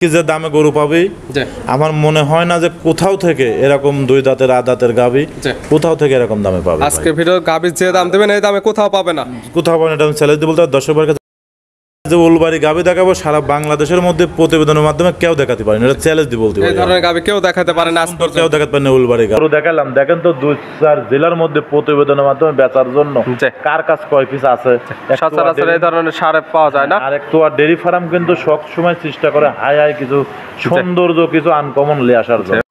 কি যে দামে গরু পাবি আমার মনে হয় না যে কোথাও থেকে এরকম দুই দাঁতের আদাতের গাবি কোথাও থেকে এরকম দামে পাবে। আজকে ভিডিও গাবির যে দাম দেবেন এই দামে কোথাও পাবে না, কোথাও পাবে না। এটা আমি চ্যালেঞ্জ দিয়ে বলতে দর্শকদের কাছে যে উলবাড়ি গাবি দেখাবো সারা বাংলাদেশের মধ্যে প্রতিবেদনের মাধ্যমে কেউ দেখাতে পারে না, এটা চ্যালেঞ্জ দিয়ে বলতে পারি। এই ধরনের গাবি কেউ দেখাতে পারে না, কেউ দেখাতে পারে না উলবাড়ি গাবি দেখালাম। দেখেন তো 2-4 জেলার মধ্যে প্রতিবেদনের মাধ্যমে বেচার জন্য কার কাছ কয় পিস আছে। সচরাচর এই ধরনের সারে পাওয়া যায় না। আর একটু আর ডেরি ফার্ম কিন্তু সব সময় চেষ্টা করে হাই হাই কিছু সৌন্দর্য কিছু আনকমন নিয়ে আসার জন্য।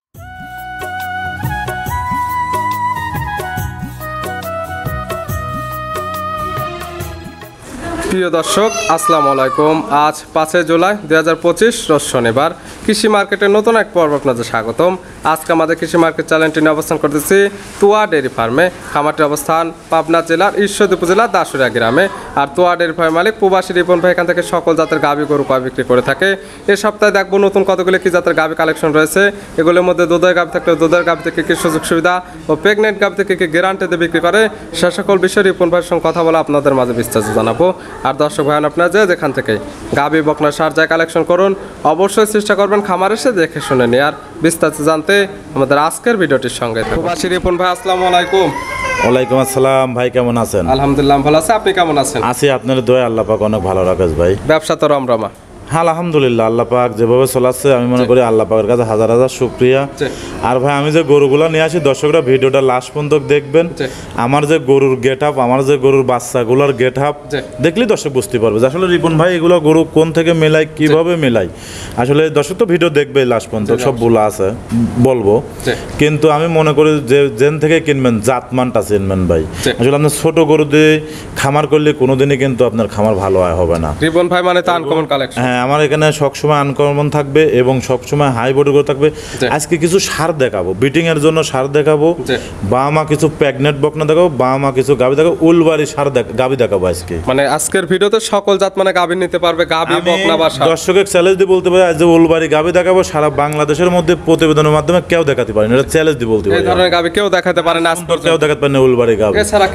প্রিয় দর্শক আসসালামু আলাইকুম। আজ 5 জুলাই 2025 রোজ শনিবার। কৃষি মার্কেটের নতুন এক পর্ব আপনাদের স্বাগতম। আজকে আমাদের কৃষি মার্কেট চ্যানেলটি নিয়ে অবস্থান করতেছি তুয়া ডেয়ারি ফার্মে। খামারটির অবস্থান পাবনা জেলার ঈশ্বরদী উপজেলার দাসুরিয়া গ্রামে। আর তুয়া ডেয়ারি ফার্মের মালিক প্রবাসী রিপন ভাই এখান থেকে সকল জাতের গাভী গরু কয় বিক্রি করে থাকে। এই সপ্তাহে দেখবো নতুন কতগুলো কি জাতের গাভী কালেকশন রয়েছে। এগুলোর মধ্যে দুধের গাভী থাকলে দুধের গাভী থেকে কি সুযোগ সুবিধা ও প্রেগনেন্ট গাভী থেকে কি গ্যারান্টিতে বিক্রি করে সে সকল বিষয়ে রিপন ভাইয়ের সঙ্গে কথা বলে আপনাদের মাঝে বিস্তারিত জানাবো। আর দর্শক ভাই আপনারা যেখান থেকে গাভী বকনা সার যায় কালেকশন করুন, অবশ্যই চেষ্টা করবেন খামার এসে দেখে শুনে নিয়ে। আর বিস্তারিত জানতে আমাদের আজকের ভিডিওটির সঙ্গে প্রবাসী রিপন ভাই আসসালামু আলাইকুম। ওয়ালাইকুম আসসালাম ভাই, কেমন আছেন? আলহামদুলিল্লাহ ভালো আছে, আপনি কেমন আছেন? আছি, আপনার দোয়া আল্লাহ পাক অনেক ভালো রাখেন ভাই। ব্যবসা তো রমরমা? হ্যাঁ আলহামদুলিল্লাহ, আল্লাহ পাক যেভাবে চলাচ্ছে আমি মনে করি আল্লাহ পাকের কাছে হাজার হাজার শুকরিয়া। আর ভাই আমি যে গরুগুলো নিয়ে আসি দর্শকরা ভিডিওটা লাস্ট পর্যন্ত দেখবেন। আমার যে গরুর গেট আপ, আমার যে গরুর বাচ্চাগুলোর গেট আপ দেখলেই দর্শক বুঝতে পারবে যে আসলে রিপন ভাই এগুলো গরু কোন থেকে মেলাই, কিভাবে মেলাই। আসলে দর্শক তো ভিডিও দেখবে লাস্ট পর্যন্ত, সব বলা আছে বলবো। কিন্তু আমি মনে করি যে যেন থেকে কিনবেন জাতমানটা চিনবেন ভাই। আসলে আপনার ছোট গরু দিয়ে খামার করলে কোনোদিনই কিন্তু আপনার খামার ভালো হবে না। রিপন ভাই মানে তো আনকমন কালেকশন। হ্যাঁ, আমার এখানে সবসময় আনকমন থাকবে এবং সবসময় হাই বডি করে থাকবে। আজকে কিছু সার দেখাবো, বিটিং এর জন্য সার দেখাবো, বামা কিছু প্রেগনেন্ট বকনা দেখাবো, বামা কিছু গাভী দেখাবো, উলবাড়ি সার গাভী দেখাবো আজকে। মানে আজকের ভিডিওতে সকল জাত মানে গাভী নিতে পারবে, গাভী বকনা বা সার। দর্শকের চ্যালেঞ্জ দিয়ে বলতে পারি আজ যে উলবাড়ি গাভী দেখাবো সারা বাংলাদেশের মধ্যে প্রতিবেদনের মাধ্যমে কেউ দেখাতে পারে না, এটা চ্যালেঞ্জ দিয়ে বলতে পারি। এই ধরনের গাভী কেউ দেখাতে পারে না, কেউ দেখাতে পারে না উলবাড়ি গাভী।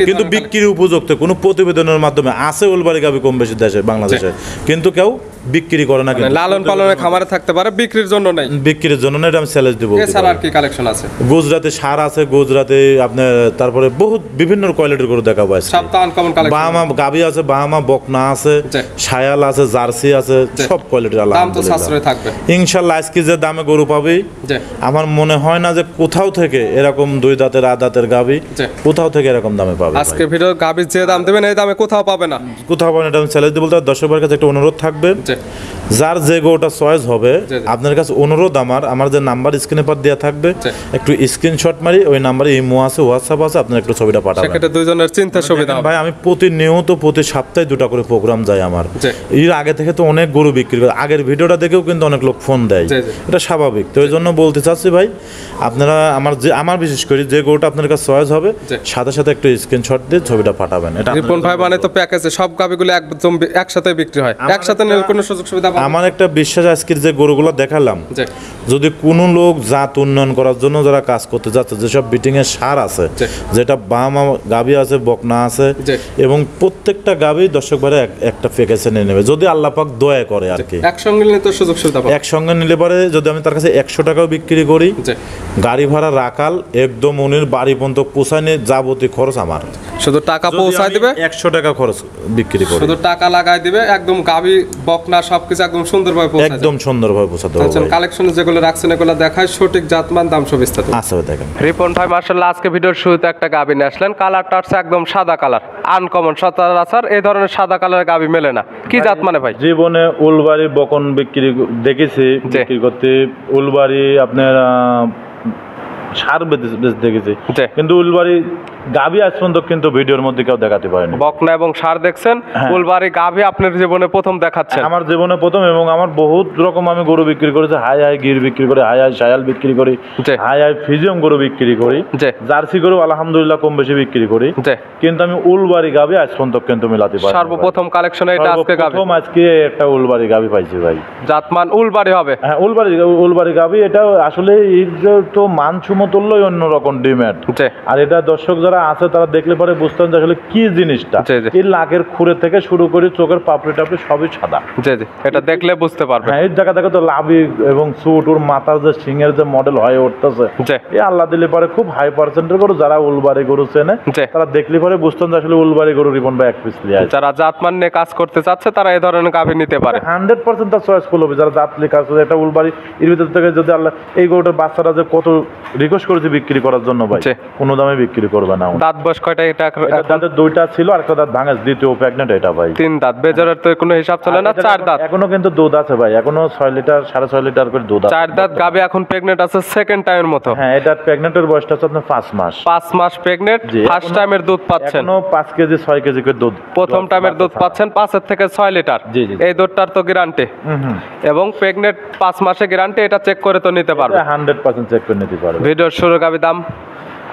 কিন্তু বিক্রির উপযুক্ত কোনো প্রতিবেদনের মাধ্যমে আছে উলবাড়ি গাভী কম বেশি দেশে বাংলাদেশে, কিন্তু কেউ বিক্রি করে না। লালন পালনের খামারে থাকতে পারে, বিক্রির জন্য নাই। বিক্রির জন্য না, এটা আমি চ্যালেঞ্জ দেব। এছাড়া আর কি কালেকশন আছে? গুজরাতে সার আছে, গুজরাতে আপনার তারপরে বহুত বিভিন্ন কোয়ালিটির গরু দেখাবো আজকে। সব তো আনকমন কালেকশন। বাহামা গাভী আছে, বাহামা বকনা আছে, শায়াল আছে, জার্সি আছে, সব কোয়ালিটির। আল্লাহ দাম তো সাশ্রয় থাকবে ইনশাআল্লাহ। আজকে যে দামে গরু পাবি আমার মনে হয় না যে কোথাও থেকে এরকম দুই দাঁতের আদাতের গাভী কোথাও থেকে এরকম দামে পাবে। আজকে ভিডিও গাভীর যে দাম দেবেন এই দামে কোথাও পাবে না, কোথাও পাবে না। এটা আমি চ্যালেঞ্জ দিয়ে বলতে দর্শকদের কাছে একটা অনুরোধ থাকবে, যার যে গরুটা চয়েস হবে আপনার কাছে অনুরোধ আমার যে নাম্বার স্ক্রিনে পর দেওয়া থাকবে একটু স্ক্রিনশট মারি, ওই নাম্বারে ইমো আছে, হোয়াটসঅ্যাপ আছে, আপনার একটু ছবিটা পাঠাবেন। সেক্ষেত্রে দুইজনের চিন্তা সুবিধা ভাই। আমি প্রতিনিয়ত প্রতি সপ্তাহে 2টা করে প্রোগ্রাম যায় আমার। এর আগে থেকে তো অনেক গরু বিক্রি করে, আগের ভিডিওটা দেখেও কিন্তু অনেক লোক ফোন দেয়, এটা স্বাভাবিক। তো এই জন্য বলতে চাচ্ছি ভাই আপনারা আমার বিশেষ করে যে গরুটা আপনার কাছে চয়েস হবে সাথে সাথে একটু স্ক্রিনশট দিয়ে ছবিটা পাঠাবেন। এটা রিপন ভাই মানে তো প্যাকেজে সব গাভীগুলো একদম একসাথে বিক্রি হয়, একসাথে নিলে কোনো সুযোগ সুবিধা? আমার একটা বিশ্বাস আজকের যে গরুগুলো দেখালাম, যদি কোনো লোক জাত উন্নয়ন করার জন্য যারা কাজ করতে যাচ্ছে, যেসব বিটিং এর সার আছে, যেটা বামা গাভী আছে, বকনা আছে, এবং প্রত্যেকটা গাভী দর্শক ভাই একটা প্যাকেজে নিয়ে নেবে যদি আল্লাহ পাক দয়া করে আর কি। একসঙ্গে নিলে তো সুযোগ সুবিধা পাবে। একসঙ্গে নিলে পরে যদি আমি তার কাছে 100 টাকাও বিক্রি করি, গাড়ি ভাড়া রাখাল একদম উনির বাড়ি পর্যন্ত পৌঁছায় নিয়ে যাবতীয় খরচ আমার। শুধু টাকা পৌঁছায় দিবে, 100 টাকা খরচ বিক্রি করে শুধু টাকা লাগাই দিবে, একদম গাভী বকনা সবকিছু একদম সুন্দরভাবে পৌঁছায়, একদম সুন্দরভাবে পৌঁছাতে হবে। আচ্ছা, কালেকশনে যেগুলো রাখছেন এগুলো দেখায় সঠিক জাতমান, দাম সব বিস্তারিত আছে দেখেন। রিপন ভাই মাশাআল্লাহ আজকে ভিডিওর শুরুতে একটা গাভী নিয়ে আসলেন, কালারটা আছে একদম সাদা কালার, আনকমন। সচরাচর এই ধরনের সাদা কালারের গাভী মেলে না, কি জাত মানে ভাই? জীবনে উলবাড়ি বকন বিক্রি দেখেছি, বিক্রি করতে উলবাড়ি আপনার সার দেখেছি, কিন্তু উলবাড়ি গাভী আজ পর্যন্ত কিন্তু ভিডিওর মধ্যে কেউ দেখাতে পারেনি। বকনা এবং সার দেখছেন, উলবাড়ি গাভী আপনার জীবনে প্রথম দেখাচ্ছেন? আমার জীবনে প্রথম, এবং আমার বহুত রকম আমি গরু বিক্রি করেছি, হাই হাই গির বিক্রি করি, হাই হাই শায়াল বিক্রি করি, হাই হাই ফিজিয়াম গরু বিক্রি করি, জার্সি গরু আলহামদুলিল্লাহ কম বেশি বিক্রি করি, কিন্তু আমি উলবাড়ি গাভী আজ পর্যন্ত কিন্তু মিলাতে পারি। সর্বপ্রথম কালেকশনে এটা আজকে গাভী, প্রথম আজকে একটা উলবাড়ি গাভী পাইছি ভাই। জাতমান উলবাড়ি হবে? হ্যাঁ উলবাড়ি গাভী। এটা আসলে এর তো মান সমতুল্যই অন্যরকম ডিমেট। আর এটা দর্শক যারা আছে তারা দেখলে পরে বুঝতে পারেন যে আসলে কি জিনিসটা। জি, জি। এই নাকের খুরে থেকে শুরু করে চোখের পাপড়ি টাপড়ি সবই সাদা। জি জি, এটা দেখলে বুঝতে পারবে। হ্যাঁ, এই জায়গা থেকে তো লাভি এবং সুট ওর মাথার যে সিংহের যে মডেল হয়ে উঠতেছে, জি। এই আল্লাহ দিলে পরে খুব হাই পার্সেন্টের গরু, যারা উলবাড়ি গরু চেনে জি। তারা দেখলে পরে বুঝতেন যে আসলে উলবাড়ি গরু রিপন ভাই এক পিস লিয়ে আছে। যারা জাতমান নিয়ে কাজ করতে চাচ্ছে তারা এই ধরনের গাভী নিতে পারে। 100% তার চয়েস করলো যারা জাত লেখা আছে একটা উলবাড়ি এর ভিতর থেকে যদি আল্লাহ এই গরুটার বাচ্চারা যে কত রিকোয়েস্ট করেছে বিক্রি করার জন্য ভাই, জি। কোনো দামে বিক্রি করবে না। দাঁত বয়স কয়টা এটা? এটা দাঁতের দুইটা ছিল আর একটা দাঁত ভাঙে, দ্বিতীয় প্রেগনেন্ট এটা ভাই। 3 দাঁত। বেজরের তো কোনো হিসাব চলে না। 4 দাঁত। এখনো কিন্তু দুধ আছে ভাই, এখনো 6 লিটার 6.5 লিটার করে দুধ আছে। 4 দাঁত গাভী এখন প্রেগনেন্ট আছে সেকেন্ড টাইমের মতো। হ্যাঁ, এটা প্রেগনেন্টের বয়সটা হচ্ছে আপনার 5 মাস। 5 মাস প্রেগনেন্ট, জি, ফার্স্ট এখনো- টাইমের দুধ পাচ্ছেন। এখনো 5 কেজি 6 কেজি করে দুধ প্রথম টাইমের দুধ পাচ্ছেন 5 থেকে 6 লিটার। জি, জি। এই দুধটার তো গ্যারান্টি হুম। এবং প্রেগনেন্ট 5 মাসে গ্যারান্টি, এটা চেক করে তো নিতে পারবে। 100% চেক করে নিতে পারবে। ভিডিওর শুরু গাভী দাম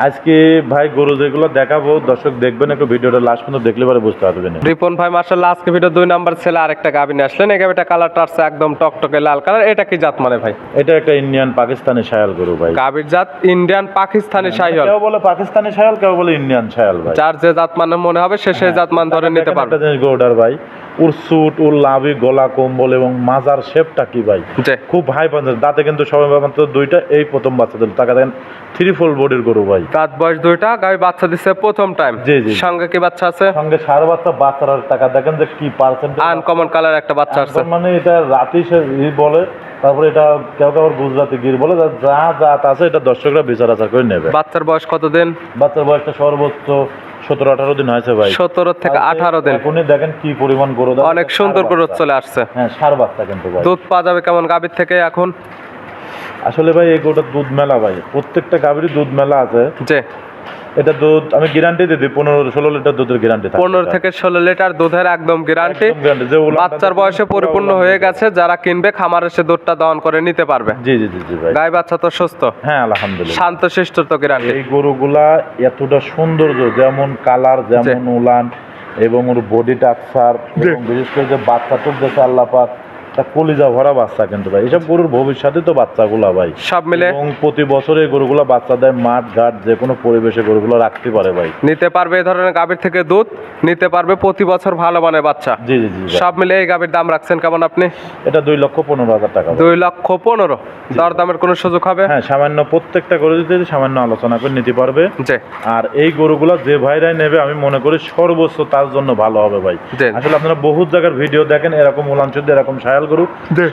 আজকে ভাই গরু যেগুলো দেখাবো দর্শক দেখবেন, একটু ভিডিওটা লাস্ট পর্যন্ত দেখলে পরে বুঝতে পারবেন। রিপন ভাই মাশাআল্লাহ আজকে ভিডিও 2 নাম্বার ছেলে আরেকটা গাভী নিয়ে আসলেন। এই গাভীটা কালারটা আছে একদম টকটকে লাল কালার। এটা কি জাত মানে ভাই? এটা একটা ইন্ডিয়ান পাকিস্তানি শায়াল গরু ভাই। গাভীর জাত ইন্ডিয়ান পাকিস্তানি শাহিওয়াল। কেউ বলে পাকিস্তানি শায়াল, কেউ বলে ইন্ডিয়ান শায়াল ভাই। যার যে জাত মানে মনে হবে সে সেই জাত মান ধরে নিতে দেখেন পারবে। একটা জিনিস গরুটার ভাই, ওর সুট ওর লাভি গলা কম্বল এবং মাজার শেপটা কি ভাই, জি। খুব হাই পাঞ্চের। দাঁতে কিন্তু সবাই মাত্র দুইটা, এই প্রথম বাচ্চা দিল। টাকা দেখেন 3 বডির গরু ভাই। দাঁত বয়স 2টা, গাভী বাচ্চা দিচ্ছে প্রথম টাইম। জি, জি। সঙ্গে কি বাচ্চা আছে? সঙ্গে সার বাচ্চা, বাচ্চার টাকা দেখেন যে কি পার্সেন্ট। আনকমন কালার একটা বাচ্চা আছে। মানে এটা রাতি সে বলে, তারপরে এটা কেউ কেউ গুজরাটি গির বলে, যা জাত আছে এটা দর্শকরা বিচার আচার করে নেবে। বাচ্চার বয়স কতদিন? বাচ্চার বয়সটা সর্বোচ্চ 17-18 দিন হয়েছে ভাই। 17 থেকে 18 দিন। এখনই দেখেন কি পরিমাণ গরু, অনেক সুন্দর গ্রোথ চলে আসছে। হ্যাঁ, সার বাচ্চা কিন্তু ভাই। দুধ পাওয়া যাবে কেমন গাভীর থেকে এখন? আসলে ভাই এই গরুটার দুধ মেলা ভাই, প্রত্যেকটা গাভীরই দুধ মেলা আছে। যে এটা দুধ আমি গ্যারান্টি দিয়ে দিই, 15-16 লিটার দুধের গ্যারান্টি থাকে। 15 থেকে 16 লিটার দুধের একদম গ্যারান্টি। একদম guarantee, যে উলানটা বাচ্চার দেখেন বয়সে পুরো পরিপূর্ণ উলান হয়ে দুধ। গেছে, যারা কিনবে খামারে সে দুধটা দহন করে নিতে পারবে। জি জি জি জি ভাই। গাই বাচ্চা তো সুস্থ, হ্যাঁ আলহামদুলিল্লাহ। শান্ত শিষ্ট তো গ্যারান্টি। এই গরুগুলা এতটা সৌন্দর্য, যেমন কালার, যেমন উলান এবং ওর বডি টাকচার, এবং বিশেষ করে যে বাচ্চাটার দেখে আল্লাহ পাক তা কলিজা ভরা বাচ্চা কিন্তু ভাই। এসব গরুর ভবিষ্যতে তো বাচ্চাগুলা ভাই সব মিলে এবং প্রতি বছর এই গরুগুলা বাচ্চা দেয়। মাঠ ঘাট যে কোনো পরিবেশে গরুগুলো রাখতে পারে ভাই। নিতে পারবে এই ধরনের গাভীর থেকে দুধ, নিতে পারবে প্রতি বছর ভালো মানের বাচ্চা। জি জি জি ভাই। সব মিলে এই গাভীর দাম রাখছেন কেমন আপনি? এটা 2,15,000 টাকা ভাই। 2,15,000। দর দামের কোনো সুযোগ হবে? হ্যাঁ, সামান্য প্রত্যেকটা গরু যদি সামান্য আলোচনা করে নিতে পারবে। জি আর এই গরুগুলা যে ভাইরাই নেবে আমি মনে করি সর্বোচ্চ তার জন্য ভালো হবে ভাই। জি। আসলে আপনারা বহুত জায়গার ভিডিও দেখেন, এরকম উলান শুদ্ধ এরকম শায়াল গরু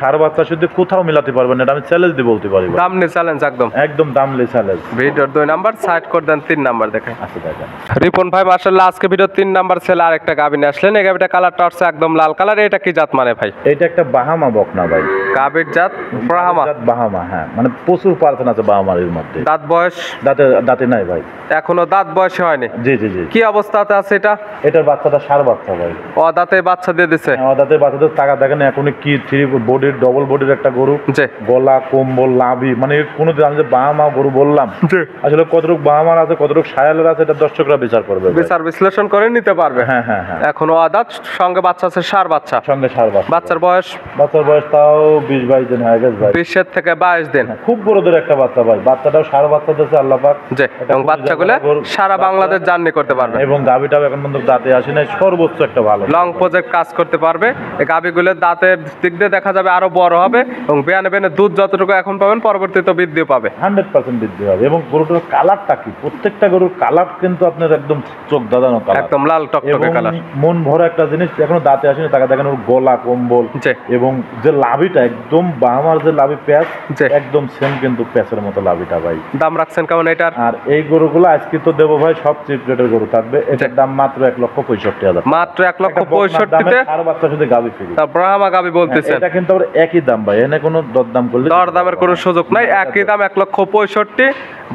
সার বাচ্চা শুদ্ধ কোথাও মিলাতে পারবেন না। এটা আমি চ্যালেঞ্জ দিয়ে বলতে পারি ভাই। দাম নিয়ে চ্যালেঞ্জ একদম। একদম দামলে চ্যালেঞ্জ। ভিডিওর 2 নাম্বার সাইড করে দেন, 3 নাম্বার দেখেন। আচ্ছা দেখেন। রিপন ভাই মাশাআল্লাহ আজকে ভিডিও 3 নাম্বার ছেলে আরেকটা গাভী নিয়ে আসলেন। এই গাভীটা কালারটা হচ্ছে একদম লাল কালার। এটা কি জাত মানে ভাই? এটা একটা বাহামা বকনা ভাই। গাভীর জাত ব্রাহ্মা। জাত বাহামা, হ্যাঁ, মানে প্রচুর পার্সেন্ট আছে বাহামার এর মধ্যে। দাঁত বয়স দাঁতে দাঁতে নাই ভাই। এখনো দাঁত বয়সে হয়নি। জি জি জি। কি অবস্থাতে আছে এটা? এটার বাচ্চাটা সার বাচ্চা ভাই। ও দাঁতে বাচ্চা দিয়ে দিছে। দাঁতের বাচ্চাদের টাকা দেখেন এখনই কি 3 বডির ডবল বডির একটা গরু, জি গলা কম্বল লাভি, মানে কোনো আমি যে বাহামা গরু বললাম, জি। আসলে কতটুক বাহামার আছে কতটুক সায়ালের আছে এটা দর্শকরা বিচার করবে ভাই। বিচার বিশ্লেষণ করে নিতে পারবে। হ্যাঁ হ্যাঁ হ্যাঁ। এখনো আদাত, সঙ্গে বাচ্চা আছে সার বাচ্চা। সঙ্গে সার বাচ্চা। বাচ্চার বয়স বাচ্চার বয়স তাও 20-22 দিন হয়ে গেছে ভাই। 20 থেকে 22 দিন। খুব বড়দের একটা বাচ্চা ভাই। বাচ্চাটাও সার বাচ্চা দিয়েছে আল্লাহ পাক। জি, এবং বাচ্চাগুলো সারা বাংলাদেশ জার্নি করতে পারবে। এবং গাভিটাও এখন পর্যন্ত দাঁতে আসে নাই, সর্বোচ্চ একটা ভালো লং প্রজেক্ট কাজ করতে পারবে। এই গাভীগুলোর দাঁতের দিক দিয়ে দেখা যাবে আরো বড় হবে এবং বেয়ানে বেয়ানে দুধ যতটুকু এখন পাবেন পরবর্তীতে বৃদ্ধি পাবে। 100% বৃদ্ধি হবে। এবং গরুটার কালারটা কি, প্রত্যেকটা গরুর কালার কিন্তু আপনার একদম চোখ দাদানো কালার, একদম লাল টকটকে এবং কালার। মন ভরা একটা জিনিস এখনো দাঁতে আসেনি। টাকা দেখেন ওর গলা কম্বল জি। এবং যে লাভিটা একদম বাহামার যে লাভি প্যাচ, জি। একদম সেম কিন্তু প্যাচের মতো লাভিটা ভাই। দাম রাখছেন কেমন এটার? আর এই গরুগুলো আজকে তো দেবো ভাই সব চিপ রেটের গরু থাকবে। এটার দাম মাত্র 1,65,000। মাত্র 1,65,000-তে আর বাচ্চা শুধু গাভি ফ্রি। তা ব্রাহ্মা গাভী বলতেছেন। এটা কিন্তু আবার একই দাম ভাই, এনে কোনো দরদাম করলে দর দামের কোনো সুযোগ নাই, একই দাম 1,65,000।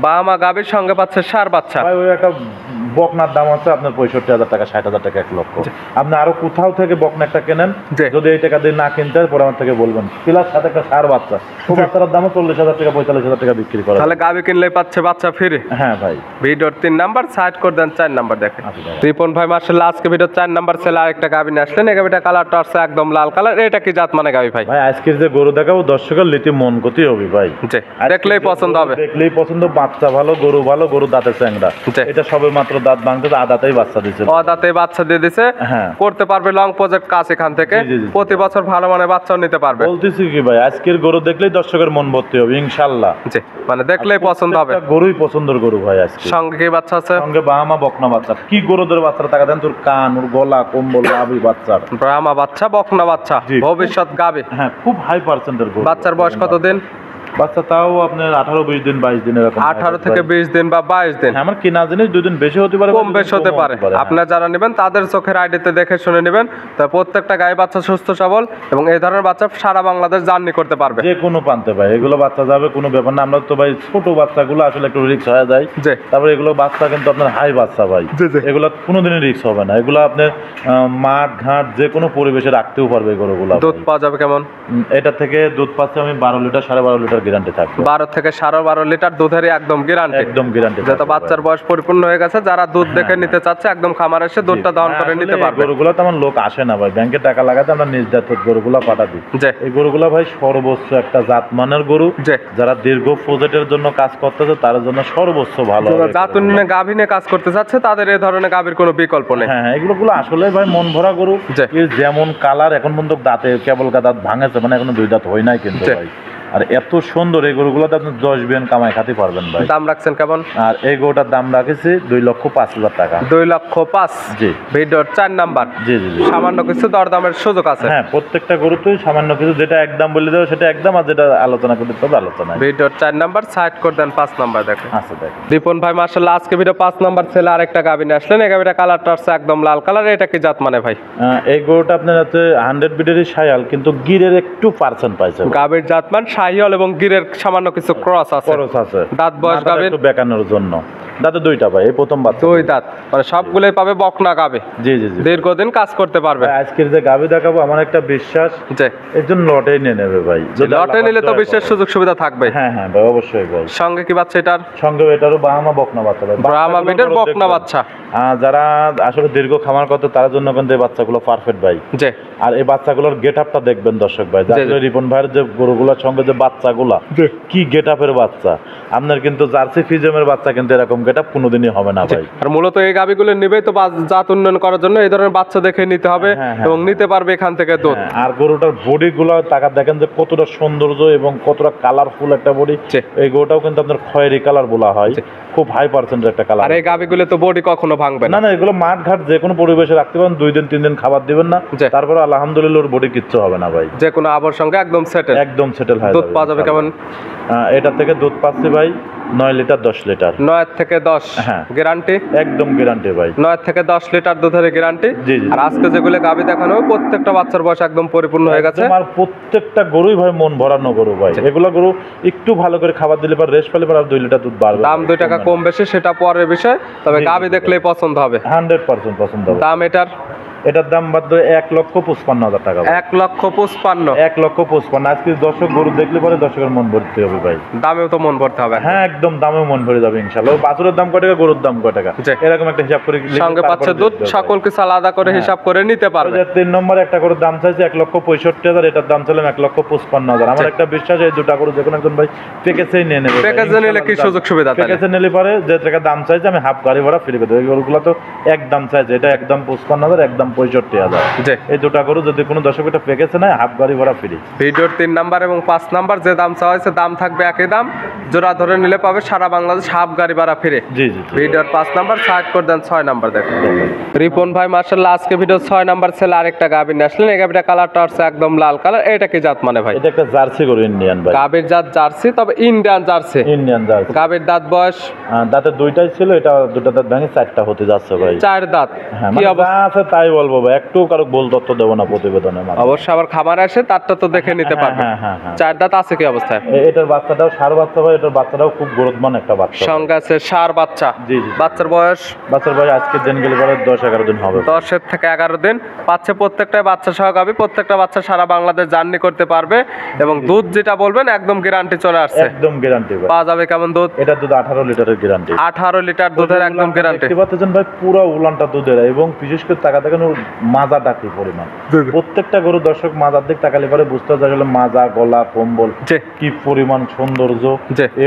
ব্রাহ্মা গাভীর সঙ্গে পাচ্ছে সার বাচ্চা। ভাই ওই একটা বকনার দাম আছে আপনার 65,000 টাকা, 60,000 টাকা, 1 লক্ষ। আপনি আরো কোথাও থেকে বকনা একটা কেনেন, জি। যদি এই টাকা দিয়ে না কিনতে হয় পরে আমার থেকে বলবেন। প্লাস সাথে একটা সার বাচ্চা, ও বাচ্চার দামও 40,000 টাকা, 45,000 টাকা বিক্রি করে। তাহলে গাবি কিনলে পাচ্ছে বাচ্চা ফ্রি। হ্যাঁ ভাই। ভিডিওর 3 নাম্বার সাইড করে দেন, 4 নাম্বার দেখেন। আচ্ছা ভাই। রিপন ভাই মার্শাল্লাহ আজকে ভিডিও 4 নাম্বার ছেলে আরেকটা গাবি নিয়ে আসলেন। এই গাবিটা কালারটা আছে একদম লাল কালার। এটা কি জাত মানে গাবি ভাই? ভাই আজকের যে গরু দেখাবো দর্শকের লিতি মন গতি হবে ভাই। জি, আজকের দেখলেই যে পছন্দ গরু হবে। দেখলেই পছন্দ, বাচ্চা ভালো, গরু দাঁতে চ্যাংড়া। জি। এটা সবে মাত্র দাঁত ভাঙতে, আদাতেই বাচ্চা দিচ্ছে। দাঁতে বাচ্চা দিয়ে দিছে। হ্যাঁ। করতে পারবে লং প্রজেক্ট কাজ এখান থেকে। জি, জি, জি। প্রতি বছর ভালো মানের বাচ্চাও নিতে পারবে। বলতেছি কি ভাই, আজকের গরু দেখলেই দর্শকের মন ভর্তি হবে ইনশাআল্লাহ। জি, মানে দেখলেই পছন্দ হবে। প্রত্যেকটা গরুই পছন্দের গরু ভাই আজকে। সঙ্গে কি বাচ্চা আছে? সঙ্গে বাহামা বকনা বাচ্চা। কি গরুদের বাচ্চাটা টাকা দেন, তোর কান, ওর গলা, কম্বল, লাভি বাচ্চার। ব্রাহ্মা বাচ্চা, বকনা বাচ্চা, জি। ভবিষ্যৎ গাবি। হ্যাঁ, খুব হাই পার্সেন্টের গরু। বাচ্চার বয়স কতদিন? বাচ্চা তাও আপনার 18-20 দিন, 22 দিন এরকম। 18 থেকে 20 দিন বা 22 দিন। হ্যাঁ, আমার কিনা জিনিস 2 দিন বেশি হতে পারে, কম বেশ হতে পারে। হ্যাঁ। আপনারা যারা নেবেন তাদের চোখের আইডিতে দেখে শুনে নেবেন। তা প্রত্যেকটা গাই বাচ্চা সুস্থ সবল এবং এই ধরনের বাচ্চা সারা বাংলাদেশ জার্নি করতে পারবে। যে কোনো প্রান্তে ভাই এগুলো বাচ্চা যাবে, কোনো ব্যাপার না। আমরা তো ভাই ছোট বাচ্চাগুলো আসলে একটু রিস্ক হয়ে যায়। জি। তারপরে এগুলো বাচ্চা কিন্তু আপনার হাই বাচ্চা ভাই। জি, জি। এগুলো কোনোদিনই রিস্ক হবে না। এগুলো আপনার মাঠ ঘাট যে কোনো পরিবেশে রাখতেও পারবে এই গরুগুলো। দুধ পাওয়া যাবে কেমন? এটা থেকে দুধ পাচ্ছে আমি 12 লিটার, 12.5 লিটার গ্যারান্টি থাকবে। 12 থেকে 12.5 লিটার দুধেরই একদম গ্যারান্টি। একদম গ্যারান্টি। যেহেতু বাচ্চার বয়স পরিপূর্ণ হয়ে গেছে, যারা দুধ দেখে নিতে চাচ্ছে একদম খামার এসে দুধটা দহন করে নিতে পারবে। গরুগুলো তো আমার লোক আসে না ভাই, ব্যাংকে টাকা লাগাতে আমরা নিজ দায়িত্ব গরুগুলো পাঠা দিই। জি। এই গরুগুলো ভাই সর্বোচ্চ একটা জাতমানের গরু। জি। যারা দীর্ঘ প্রজেক্টের জন্য কাজ করতেছে তার জন্য সর্বোচ্চ ভালো হবে। জাতুন গাভী নিয়ে কাজ করতে চাচ্ছে তাদের এই ধরনের গাভীর কোনো বিকল্প নেই। হ্যাঁ, এগুলো আসলে ভাই মন ভরা গরু। জি। এর যেমন কালার, এখন পর্যন্ত দাঁতে কেবল দাঁত ভাঙেছে, মানে এখনো 2 দাঁত হয় নাই কিন্তু জি। ভাই। আর এত সুন্দর এই গরুগুলোতে আপনি 10 বিয়ান কামাই খাতে পারবেন ভাই। দাম রাখছেন কেমন? আর এই গরুটার দাম রাখেছি 2,05,000 টাকা। 2,05,000। জি। ভিডিওর 4 নাম্বার। জি জি জি। সামান্য কিছু দরদামের সুযোগ আছে। হ্যাঁ, প্রত্যেকটা গরুতেই সামান্য কিছু, যেটা একদম বলে দেবো সেটা একদম, আর যেটা আলোচনা করতে হবে আলোচনা। ভিডিওর 4 নাম্বার সাইড করে দেন, 5 নাম্বার দেখেন। আচ্ছা দেখেন। রিপন ভাই মার্শাল্লাহ আজকে ভিডিও 5 নাম্বার ছেলে আরেকটা গাভী নিয়ে আসলেন। এই গাভীটা কালারটা আছে একদম লাল কালার। এটা কি জাত মানে ভাই? এই গরুটা আপনার হচ্ছে 100 বিডেরই শায়াল, কিন্তু গিরের একটু পার্সেন্ট পাইছে। গাভীর জাতমান শাহিওয়াল এবং গিরের সামান্য কিছু ক্রস আছে। খরচ আছে। দাঁত বয়স মাথাটা গাভীর একটু বেকানোর জন্য। দাঁতে 2টা ভাই, এই প্রথম বাচ্চা। 2 দাঁত, মানে সবগুলোই পাবে বকনা গাভী। জি জি জি। দীর্ঘদিন কাজ করতে পারবে। ভাই, আজকের যে গাভী দেখাবো আমার একটা বিশ্বাস, জি। এর জন্য লটেই নিয়ে নেবে ভাই। যদি লটে আল্লাহ নিলে তো দয়া বিশেষ করে। সুযোগ সুবিধা থাকবে। হ্যাঁ হ্যাঁ ভাই, অবশ্যই ভাই। সঙ্গে কি বাচ্চা এটার? সঙ্গে এটারও বাহামা বকনা বাচ্চা ভাই। ব্রাহ্মা বিটের বকনা বাচ্চা। যারা আসলে দীর্ঘ খামার করতে তার জন্য কিন্তু এই বাচ্চাগুলো পারফেক্ট ভাই। জি। আর এই বাচ্চাগুলোর গেট আপটা দেখবেন দর্শক ভাই। জি, জি। আসলে রিপন ভাইয়ের যে গরুগুলোর সঙ্গে যে বাচ্চাগুলা, কি গেট আপের বাচ্চা। আপনার কিন্তু জার্সি ফিজেমের বাচ্চা কিন্তু এরকম গেট আপ কোনোদিনই হবে না ভাই। আর মূলত এই গাভীগুলো নেবে তো জাত উন্নয়ন করার জন্য এই ধরনের বাচ্চা দেখে নিতে হবে হ্যাঁ, হ্যাঁ। এবং নিতে পারবে এখান থেকে দুধ। হ্যাঁ, আর গরুটার বডি গুলো টাকা দেখেন যে কতটা সৌন্দর্য এবং কতটা কালারফুল একটা বডি। জি। এই গরুটাও কিন্তু আপনার খয়েরি কালার বলা হয়, খুব হাই পার্সেন্টের একটা কালার। আর এই গাভীগুলো তো বডি কখনো ভাঙবে না না। না, এগুলো মাঠ ঘাট যে কোনো পরিবেশে রাখতে পারেন, 2 দিন 3 দিন খাবার দিবেন না, জি। তারপরে আলহামদুলিল্লাহ ওর বডি কিচ্ছু হবে না ভাই। যে কোনো আবর সঙ্গে একদম সেটেল। একদম সেটেল হয়। দুধ পাওয়া যাবে কেমন? এটা থেকে দুধ পাচ্ছি ভাই 9 লিটার 10 লিটার। 9 থেকে 10 হ্যাঁ। গ্যারান্টি। একদম গ্যারান্টি ভাই। 9 থেকে 10 লিটার দুধের গ্যারান্টি। জি, জি। আর আজকে যেগুলো গাভী দেখানো প্রত্যেকটা বাচ্চার বয়স একদম পরিপূর্ণ হয়ে গেছে। আর প্রত্যেকটা গরুই ভাই মন ভরানো গরু ভাই। এগুলো গরু একটু ভালো করে খাবার দিলে পর রেস্ট পেলে পর আর 2 লিটার দুধ বাড়বে। দাম 2 টাকা কম বেশি সেটা পরের বিষয়, তবে জি, গাভী জি। দেখলেই পছন্দ হবে। 100% পছন্দ হবে। দাম এটার দাম বাদ 1,55,000 টাকা। 1,55,000। 1,55,000। আজকে দর্শক গরু দেখলে পরে দর্শকের মন ভরতে হবে ভাই। দামেও তো মন ভরতে হবে। হ্যাঁ, একদম দামে মন ভরে যাবে ইনশাআল্লাহ। বাছুরের দাম কয় টাকা, গরুর দাম কয় টাকা, জি। এরকম একটা হিসাব করে লিখে সঙ্গে তারপরে পাচ্ছে দিয়ে দুধ, দিতে হবে। সকল কিছু আলাদা করে হ্যাঁ। হিসাব করে নিতে পারবে। 3 নম্বর একটা গরুর দাম চাইছে 1,65,000, এটার দাম ছিলাম 1,55,000। আমার জি। একটা বিশ্বাস এই দুটা গরু যে কোনো একজন ভাই প্যাকেজেই নিয়ে নেবে। প্যাকেজে নিলে কি সুযোগ সুবিধা তাহলে? প্যাকেজে নিলে পরে যে টাকা দাম চাইছে আমি হাফ গাড়ি ভাড়া ফ্রি করে দেবো। এই গরুগুলো তো একদম চাইছে, এটা একদম 55,000, একদম 65,000। জি। এই দুটা গরু যদি কোনো দর্শক এটা প্যাকেজে নেয় হাফ গাড়ি ভাড়া ফ্রি। ভিডিওর 3 নাম্বার এবং 5 নাম্বার যে দাম চাওয়া হয়েছে দাম থাকবে একই দাম। জোড়া ধরে নিলে পাবে সারা বাংলাদেশ হাফ গাড়ি ভাড়া ফিরে। জি জি জি। ভিডিওর 5 নাম্বার সাইড করে দেন, 6 নাম্বার দেখেন। রিপন ভাই মার্শাল্লাহ আজকে ভিডিও 6 নাম্বার ছেলে আরেকটা গাভী নিয়ে আসলেন। এই গাভীটা কালারটা হচ্ছে একদম লাল কালার। এটা কি জাত মানে ভাই? এটা একটা জার্সি গরু, ইন্ডিয়ান ভাই। গাভীর জাত জার্সি, তবে ইন্ডিয়ান জার্সি। Indian jersey. গাভীর দাঁত বয়স? দাঁতে 2টাই ছিল, এটা 2টা দাঁত ভেঙে 4টা হতে যাচ্ছে ভাই। 4 দাঁত। হ্যাঁ, কি মানে অবস্থা? যা আছে তাই বলবো ভাই, একটু কারো বল তথ্য দেবো না প্রতিবেদনে। অবশ্যই আবার খামারে আসে তারটা তো দেখে নিতে পারবে। হ্যাঁ। চার দাঁত আছে কি অবস্থায়? এটার বাচ্চাটাও ষাঁড় বাচ্চা ভাই, এটার বাচ্চাটাও খুব গ্রোথমান একটা বাচ্চা। সঙ্গে আছে ষাঁড় বাচ্চা। জি। বাচ্চার বয়স আজকের দিন গেলে পরে 10-11 দিন হবে। 10 থেকে 11 দিন পাচ্ছে। প্রত্যেকটা বাচ্চা সহ গাভী, প্রত্যেকটা বাচ্চা সারা বাংলাদেশ জার্নি করতে পারবে এবং দুধ যেটা বলবেন একদম গ্যারান্টি চলে আসছে। একদম গ্যারান্টি ভাই। পাওয়া যাবে কেমন দুধ? এটা দুধ 18 লিটারের গ্যারান্টি। 18 লিটার দুধের একদম গ্যারান্টি। দেখতে পাচ্ছেন ভাই, পুরো উলানটা দুধের, এবং বিশেষ করে তাকা দেখেন ওর মাজাটা কি পরিমাণ। প্রত্যেকটা গরু দর্শক মাজার দিক তাকালে পরে বুঝতে হবে আসলে মাজা, গলা, কম্বল কি পরিমাণ সৌন্দর্য,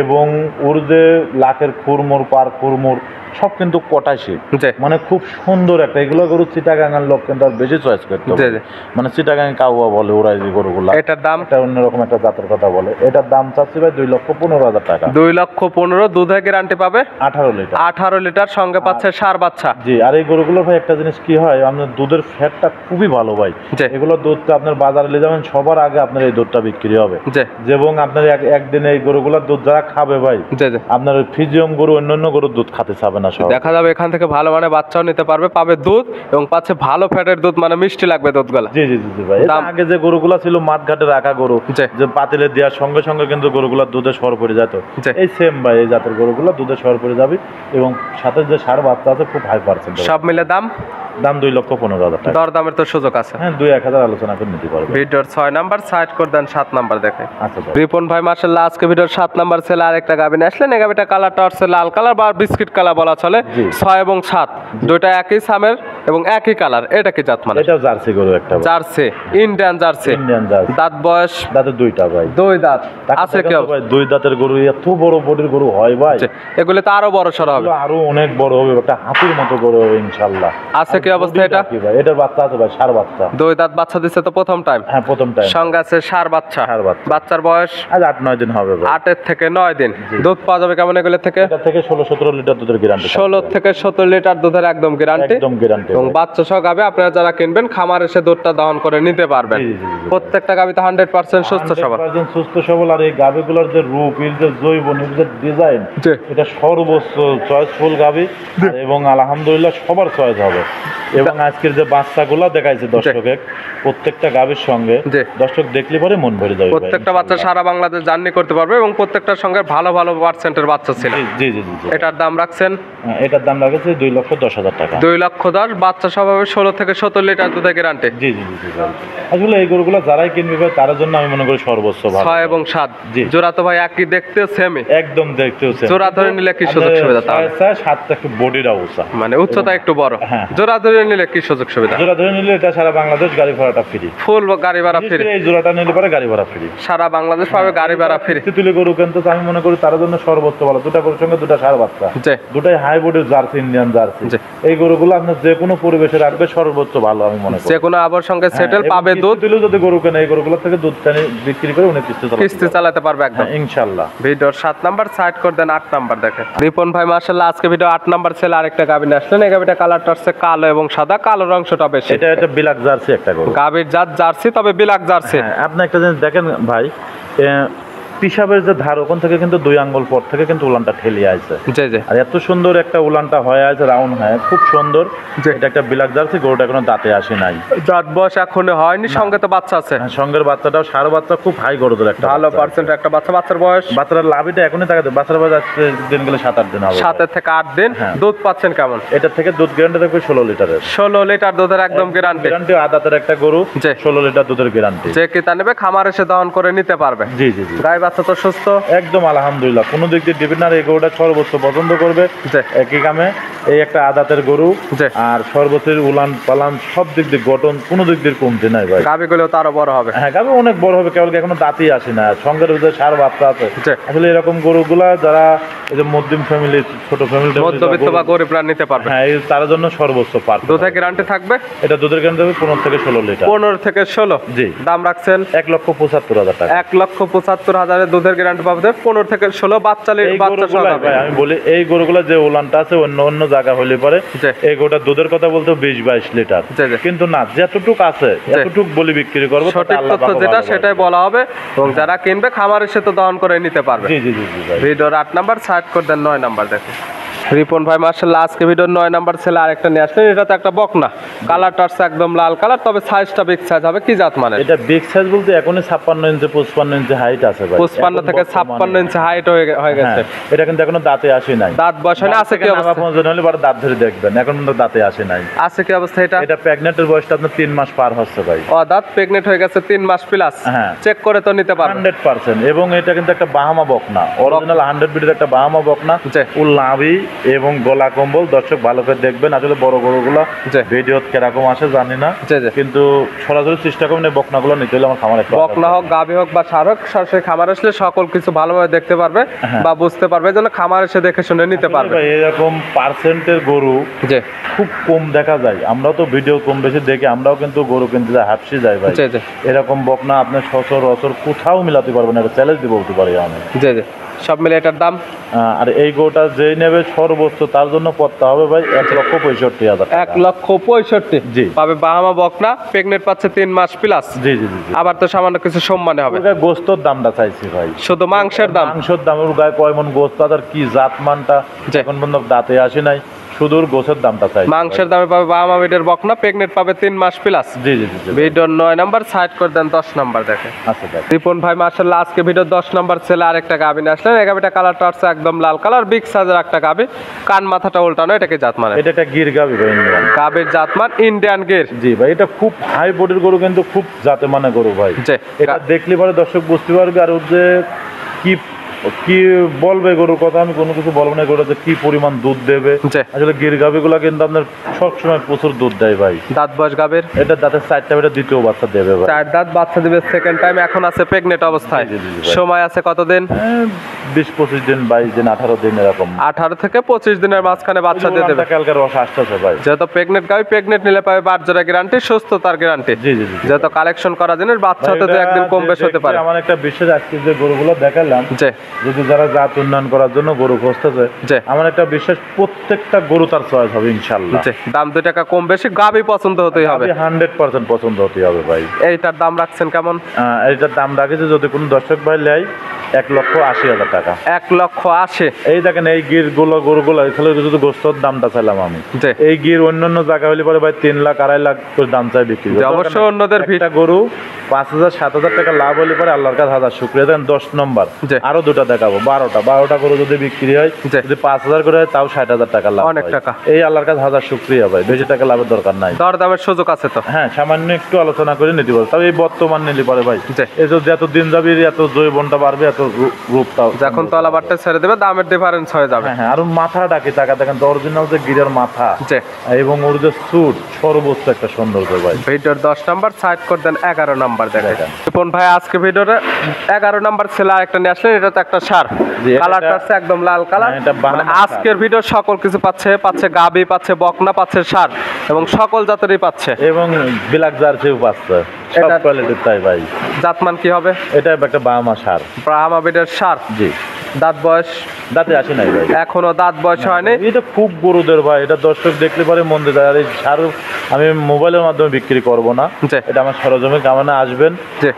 এবং ওর যে লাখের খুরমুর পার খুরমুর সব কিন্তু কটাইশি, মানে খুব সুন্দর একটা। এগুলো গরু চিটাগাঙ্গার লোক কিন্তু আর বেশি চয়েস করতে হবে, মানে চিটাগাং কাউয়া বলে ওরা এই গরুগুলা। এটার দাম এটা অন্যরকম একটা জাতের কথা বলে। এটার দাম চাচ্ছি ভাই 2,15,000 টাকা। 2,15,000 দুধের গ্যারান্টি পাবে। 18 লিটার। 18 লিটার সঙ্গে পাচ্ছে ষাঁড় বাচ্চা। জি। আর এই গরুগুলো ভাই একটা জিনিস কি হয়, আপনার দুধের ফ্যাটটা খুবই ভালো ভাই। এগুলো দুধটা আপনার বাজারে নিয়ে যাবেন সবার আগে আপনার এই দুধটা বিক্রি হবে, এবং আপনার একদিনে এই গরুগুলোর দুধ যারা খাবে ভাই, আপনার ফিজিয়াম গরু অন্যান্য গরুর দুধ খাতে চাবে না। দেখা যাবে এখান থেকে ভালো মানে বাচ্চাও নিতে পারবে, পাবে দুধ এবং পাচ্ছে ভালো ফ্যাটের দুধ, মানে মিষ্টি লাগবে দুধগুলা। জি ভাই। আগে যে গরুগুলা ছিল মাঠ ঘাটে রাখা গরু, যে পাতিলে দেওয়ার সঙ্গে সঙ্গে কিন্তু গরুগুলা দুধে সর পড়ে যেত, এই সেম ভাই এই জাতের গরুগুলা দুধে সর পড়ে যাবে, এবং সাথে যে ষাঁড় বাচ্চা আছে খুব হাই পার্সেন্ট। সব মিলে দাম 2,15,000 টাকা। দরদামের তো সুযোগ আছে। হ্যাঁ, 2-1,000 আলোচনা করে নিতে পারবে। ভিডিওর 6 নাম্বার সাইড করে দেন, 7 নাম্বার দেখে। আচ্ছা রিপন ভাই মাশাআল্লাহ আজকে ভিডিওর 7 নাম্বার ছেলে আরেকটা গাভী নিয়ে আসলেন। এই গাভীটা কালারটা হচ্ছে লাল কালার বা বিস্কিট কালার বলা চলে। 6 এবং 7 দুইটা একই সামের এবং একই কালার। এটা কি জাত মানে? এটা জার্সি গরু একটা ভাই। Jersey, Indian jersey. দাঁত বয়স? দাঁতে দুইটা ভাই। দুই দাঁত আছে কি ভাই? দুই দাঁতের গরু এত বড় বডির গরু হয় ভাই, এগুলো তো আরো বড় সর হবে, আরো অনেক বড় হবে, একটা হাতির মতো গরু হবে ইনশাআল্লাহ। আছে কি অবস্থা এটা? ভাই এটার বাচ্চা আছে ভাই, ষাঁড় বাচ্চা। দুই দাঁত বাচ্চা দিচ্ছে তো প্রথম টাইম? হ্যাঁ, প্রথম টাইম। সঙ্গে আছে ষাঁড় বাচ্চা। বাচ্চার বয়স আজ 8-9 দিন হবে ভাই। 8 থেকে 9 দিন। দুধ পাওয়া যাবে কেমন এগুলো থেকে? এটা থেকে 16-17 লিটার দুধের গ্যারান্টি। 16 থেকে 17 লিটার দুধের একদম গ্যারান্টি। একদম গ্যারান্টি। এবং বাচ্চা সহ গাবে আপনারা যারা কিনবেন খামার এসে দুধটা দহন করে নিতে পারবেন। প্রত্যেকটা গাবিতে 100% সুস্থ সবল। 100% সুস্থ সবল। আর এই গাবিগুলোর যে রূপ, এর যে জৈবন, এর যে ডিজাইন, এটা সর্বোচ্চ চয়েসফুল গাবি, এবং আলহামদুলিল্লাহ সবার চয়েস হবে। এবং আজকের যে বাচ্চাগুলো দেখাইছে দর্শকে, প্রত্যেকটা গাবির সঙ্গে দর্শক দেখলে পরে মন ভরে যাবে। প্রত্যেকটা বাচ্চা সারা বাংলাদেশ জার্নি করতে পারবে এবং প্রত্যেকটার সঙ্গে ভালো ভালো পার্সেন্টের বাচ্চা ছিল। জি। এটার দাম রাখছেন? এটার দাম রাখছে 2,10,000 টাকা। 2,10,000 বাচ্চা স্বভাবে 16 থেকে 17 লিটার দুধের গ্যারান্টি। জি। আসলে এই গরুগুলো যারাই কিনবে ভাই তার জন্য আমি মনে করি সর্বোচ্চ ভালো। 6 এবং 7 জোড়া তো ভাই একই দেখতে সেমই। একদম দেখতেও সেম। জোড়া ধরে নিলে কি সুযোগ সুবিধা? তাহলে 7টা একটু বডিটা উঁচা, মানে উচ্চতা একটু বড়। জোড়া ধরে নিলে কি সুযোগ সুবিধা? জোড়া ধরে নিলে এটা সারা বাংলাদেশ গাড়ি ভাড়াটা ফ্রি। ফুল গাড়ি ভাড়া ফ্রি। এই জোড়াটা নিলে পরে গাড়ি ভাড়া ফ্রি। সারা বাংলাদেশ পাবে গাড়ি ভাড়া ফ্রি। তুলে গরু কিনতে আমি মনে করি তার জন্য সর্বোচ্চ ভালো। দুটা গরুর সঙ্গে দুটা ষাঁড় বাচ্চা, দুটাই হাই বডির জার্সি, ইন্ডিয়ান জার্সি। এই গরুগুলো আপনার যে কোনো পরিবেশে রাখবে সর্বোচ্চ ভালো আমি মনে করি। যে কোনো আবর সঙ্গে সেটেল পাবে দুধ। তুলে যদি গরু কেনে এই গরুগুলো থেকে দুধ টানি বিক্রি করে উনি কিস্তি চালাতে পারবে একদম ইনশাআল্লাহ। ভিডিওর 7 নাম্বার সাইড করে দেন, 8 নাম্বার দেখেন। রিপন ভাই মাশাআল্লাহ আজকে ভিডিও 8 নাম্বার ছেলে আরেকটা গাভী নিয়ে আসলেন। এই গাভীটা কালারটা হচ্ছে কালো এবং সাদা, কালোর অংশটা বেশি। এটা একটা বিলাক জার্সি একটা গরু। গাভীর জাত জার্সি, তবে বিলাক জার্সি। আপনি একটা জিনিস দেখেন ভাই, পিসাবের যে ধার ওখান থেকে কিন্তু 2 আঙ্গুল পর থেকে কিন্তু উলানটা ঠেলিয়ে আছে। আর এত সুন্দর একটা উলানটা হয়ে আছে, রাউন্ড হয় খুব সুন্দর। এটা একটা বিলাক জার্সি, গরুটা এখনো দাঁতে আসে নাই, দাঁত বয়স এখনো হয়নি। সঙ্গে তো বাচ্চা আছে। সঙ্গের বাচ্চাটাও ষাঁড় বাচ্চা, খুব হাই গরুদের একটা ভালো পার্সেন্ট একটা বাচ্চা। বাচ্চার বয়স? বাচ্চার লাভিটা এখনই তাকাতে, বাচ্চার বয়স আজকে দিন গেলে 7-8 দিন হবে। 7 থেকে 8 দিন। দুধ পাচ্ছেন কেমন? এটা থেকে দুধ গ্যারান্টি থাকবে 16 লিটারের। 16 লিটার দুধের একদম গ্যারান্টি। আদাতের একটা গরু, 16 লিটার দুধের গ্যারান্টি। যে কিতা নেবে খামার এসে দহন করে নিতে পারবে। জি। গাই বাচ্চা তো সুস্থ একদম আলহামদুলিল্লাহ, কোনো দিক দিয়ে দিবেন না। এই গরুটা সর্বোচ্চ পছন্দ করবে। একই কামে এই একটা আদাতের গরু, আর সর্বোচ্চের উলান পালান সব দিক দিয়ে গঠন, কোনো দিক দিয়ে কমতে নাই ভাই। গাভীগুলো তো আরো বড় হবে। হ্যাঁ, গাভী অনেক বড় হবে, কেবল এখনো দাঁতই আসে না। সঙ্গের ভিতরে ষাঁড় বাচ্চা আছে। আসলে এরকম গরুগুলা যারা এই যে মধ্যম ফ্যামিলি, ছোট ফ্যামিলি, মধ্যবিত্ত বা গরিবরা নিতে পারবে। হ্যাঁ, তার জন্য সর্বোচ্চ পারফেক্ট। দুধের গ্যারান্টি থাকবে? এটা দুধের গ্যারান্টি থাকবে 15 থেকে 16 লিটার। 15 থেকে 16। জি। দাম রাখছেন 1,75,000 টাকা। 1,75,000 দুধের গ্যারান্টি পাবে। 15 থেকে 16 বাচ্চা ভাই আমি বলি এই গরুগুলা যে উলানটা আছে অন্য জায়গা হলে পরে এই গরুটা দুধের কথা বলতে 20-22 লিটার, কিন্তু না যতটুক আছে এতটুক বলি বিক্রি করবো। সঠিক তথ্য যেটা সেটাই বলা হবে এবং যারা কিনবে খামার এসে তো দহন করে নিতে পারবে। জি। ভিডিওর 8 নাম্বার সাইড করে দেন, 9 নাম্বার দেখেন। রিপন ভাই মার্শাল্লাহ আজকে ভিডিওর 9 নাম্বার ছেলে আরেকটা নিয়ে আসলেন। এটা তো একটা বকনা, কালারটা আছে একদম লাল কালার, তবে সাইজটা বিগ সাইজ হবে। কি জাত মানে? এটা বিগ সাইজ বলতে এখনই 56 ইঞ্চি 55 ইঞ্চি হাইট আছে ভাই। 55 থেকে 56 ইঞ্চি হাইট হয়ে গেছে। এটা কিন্তু এখনো দাঁতে আসে নাই। দাঁত বসায় না, আছে কি অবস্থা? প্রয়োজন হলে বড় দাঁত ধরে দেখবেন, এখন কিন্তু দাঁতে আসে নাই। আছে কি অবস্থা এটা? এটা প্রেগন্যান্টের বয়সটা আপনার 3 মাস পার হচ্ছে ভাই। ও দাঁত প্রেগন্যান্ট হয়ে গেছে 3 মাস প্লাস। হ্যাঁ, চেক করে তো নিতে পারবেন 100%। এবং এটা কিন্তু একটা বাহামা বকনা, অরিজিনাল 100 বিটের একটা বাহামা বকনা। উল নাভি এবং গলা কম্বল দর্শক ভালো করে দেখবেন। আসলে বড় গরুগুলো ভিডিও কিরকম আসে জানি না, কিন্তু সরাসরি চেষ্টা করবেন এই বকনাগুলো নিতে হলে আমার খামারে। বকনা হোক, গাভী হোক বা ষাঁড় হোক, সরাসরি খামার আসলে সকল কিছু ভালোভাবে দেখতে পারবে বা বুঝতে পারবে, যেন খামার এসে দেখে শুনে নিতে পারবে। এরকম পার্সেন্টের গরু খুব কম দেখা যায়। আমরাও তো ভিডিও কম বেশি দেখে আমরাও কিন্তু গরু কিনতে যাই, হাফসি যাই ভাই। এরকম বকনা আপনি সচরাচর কোথাও মিলাতে পারবেন না, এটা চ্যালেঞ্জ দিয়ে বলতে পারি আমি। সব মিলে এটার দাম, আর এই গরুটা যেই নেবে সর্বোচ্চ তার জন্য পড়তে হবে ভাই 1,65,000। 1,65,000 জি পাবে। বাহামা বকনা, প্রেগনেন্ট পাচ্ছে 3 মাস প্লাস। জি জি জি। আবার তো সামান্য কিছু সম্মানে হবে। গোস্তর দামটা চাইছি ভাই, শুধু মাংসের দাম। মাংসের দাম ওর গায়ে কয় মন গোস্ত, আর কি জাত মানটা এখন পর্যন্ত দাঁতে আসে নাই, সুদূর গোছের দামটা চাই। মাংসের দামে পাবে বাহামা বিটের বকনা, প্রেগনেন্ট পাবে 3 মাস প্লাস। জি জি জি। ভিডিও 9 নাম্বার সাইড করে দেন, 10 নাম্বার দেখেন। আচ্ছা দেখ রিপন ভাই মার্শাল্লাহ আজকে ভিডিও 10 নাম্বার ছেলে আরেকটা গাভী নিয়ে আসলেন। এই গাভীটা কালারটা আছে একদম লাল কালার, বিগ সাইজের একটা গাভী, কান মাথাটা উল্টানো। এটাকে জাত মানে? এটা একটা গির গাভী ভাই, ইন্ডিয়ান গাভীর জাত মান ইন্ডিয়ান গির। জি ভাই, এটা খুব হাই বডির গরু, কিন্তু খুব জাতে মানে গরু ভাই। এটা দেখলে পরে দর্শক বুঝতে পারবে আর ওর যে কি কি বলবে গরুর কথা, আমি কোনো কিছু বলবো না। গরু যে কি পরিমাণ দুধ দেবে, আসলে গির গাভীগুলো কিন্তু আপনার সবসময় প্রচুর দুধ দেয় ভাই। দাঁত বয়স গাভীর? এটা দাঁতের 4টা, এটা দ্বিতীয় বাচ্চা দেবে ভাই। 4 দাঁত বাচ্চা দেবে, সেকেন্ড টাইম, এখন আছে প্রেগনেন্ট অবস্থায়। সময় আছে কতদিন? 20-25 দিন, 22 দিন, 18 দিন এরকম। 18 থেকে 25 দিনের মাঝখানে বাচ্চা দিয়ে দেবে। কালকে রস আসতেছে ভাই। যেহেতু প্রেগনেন্ট গাভী, প্রেগনেন্ট নিলে পাবে 12 জোড়া গ্যারান্টি, সুস্থতার গ্যারান্টি। জি জি জি। যেহেতু কালেকশন করা জিনিস, বাচ্চা হতে তো একদিন কম বেশ হতে পারে। আমার একটা বিশেষ আজকে যে গরুগুলো দেখালাম, যদি যারা জাত উন্নয়ন করার জন্য গরু খুঁজতেছে, আমার একটা বিশ্বাস প্রত্যেকটা গরু তার চয়েস হবে ইনশাআল্লাহ। দাম 2 টাকা কম বেশি, গাভী পছন্দ হতেই হবে। 100% পছন্দ হতেই হবে ভাই। এইটার দাম রাখছেন কেমন? এইটার দাম রাখেছে যদি কোনো দর্শক ভাই লেয় 1,80,000 টাকা। 1,80,000। এই দেখেন এই গির গরুগুলো এখানে যদি গোস্তর দামটা চাইলাম আমি, এই গির অন্যান্য জায়গা হলে পরে ভাই 3 লাখ 2.5 লাখ করে দাম চাই বিক্রি করে। অবশ্যই অন্যদের একটা গরু 5,000-7,000 টাকা লাভ হলে পরে আল্লাহর কাছে হাজার শুকরিয়া। দেন 10 নম্বর আরো দুটা দেখাবো, 12টা গরু যদি বিক্রি হয়, যদি 5,000 করে হয় তাও 60,000 টাকা লাভ, অনেক টাকা। এই আল্লাহর কাছে হাজার শুকরিয়া ভাই, বেশি টাকা লাভের দরকার নাই। দরদামের সুযোগ আছে তো? হ্যাঁ, সামান্য একটু আলোচনা করে নিতে পারবো। তবে এই বর্তমান নিলে পরে ভাই এই যত দিন যাবে এত জৈবনটা বাড়বে, এত রূপটা যখন তলা বাটটা ছেড়ে দেবে দামের ডিফারেন্স হয়ে যাবে। হ্যাঁ, আর মাথা ডাকে টাকা দেখেন, অরিজিনাল যে গিরের মাথা এবং ওর যে সুট, সর্বোচ্চ একটা সৌন্দর্য ভাই। ভিডিওর 10 নাম্বার সাইড করে দেন, 11 নাম্বার দেখেন। রিপন ভাই আজকে ভিডিওরে 11 নাম্বার ছেলে আরেকটা নিয়ে আসলেন। এটা তো একটা ষাঁড়, কালারটা আছে একদম লাল কালার। আজকের ভিডিও সকল কিছু পাচ্ছে গাভী, পাচ্ছে বকনা, পাচ্ছে ষাঁড় এবং সকল জাতেরই পাচ্ছে, এবং ব্ল্যাক জার্সিও পাচ্ছে, সব কোয়ালিটির তাই ভাই। জাতমান কি হবে? এটা একটা বাহামা ষাঁড়, বাহামা বিটের ষাঁড়। জি। দাঁত বয়স? দাঁতে আসে নাই ভাই, এখনো দাঁত বয়স হয়নি। এটা খুব গরুদের ভাই, এটা দর্শক দেখলে পরে মন দিয়ে যায়। আর এই ষাঁড় আমি মোবাইলের মাধ্যমে বিক্রি করব না, এটা আমার সরজমে কামানে আসবেন।